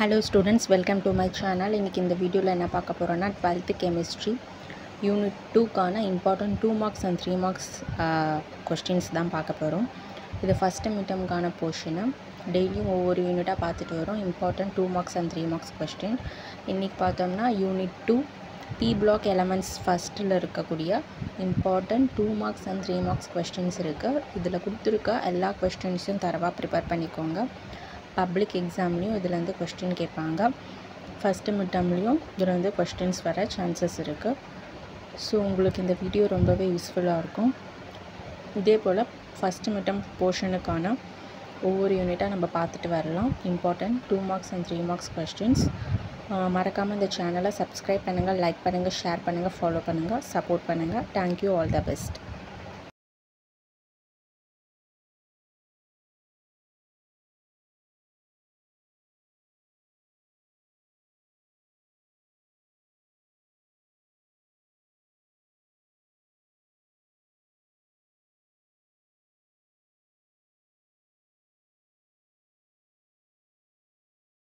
Hello students, welcome to my channel. இன்னைக்கு இந்த வீடியோல என்ன பார்க்க போறோம்னா 12th chemistry unit 2 கான important 2 marks and 3 marks questions தான் பார்க்க போறோம். இது first midterm கான portion. டெய்லியும் ஒவ்வொரு யூனிட்டா பார்த்துட்டு வரோம். important 2 marks and 3 marks question. இன்னைக்கு பார்த்தோம்னா unit 2 P block elements firstல இருக்கக்கூடிய important 2 marks and 3 marks questions இருக்கு. இதுல கொடுத்திருக்க எல்லா questions-ம் தரவா prepare பண்ணிக்கோங்க. பப்ளிக் எக்ஸாம்லேயும் இதிலேருந்து கொஸ்டின் கேட்பாங்க. ஃபஸ்ட்டு மிட்டம்லேயும் இதிலேருந்து கொஸ்டின்ஸ் வர சான்சஸ் இருக்குது. ஸோ உங்களுக்கு இந்த வீடியோ ரொம்பவே யூஸ்ஃபுல்லாக இருக்கும். இதே போல் ஃபஸ்ட்டு மிட்டம் போர்ஷனுக்கான ஒவ்வொரு யூனிட்டாக நம்ம பார்த்துட்டு வரலாம். Important 2 marks and 3 marks questions. மறக்காமல் இந்த சேனலை சப்ஸ்கிரைப் பண்ணுங்கள், லைக் பண்ணுங்கள், ஷேர் பண்ணுங்கள், ஃபாலோ பண்ணுங்கள், சப்போர்ட் பண்ணுங்கள். Thank you, all the best.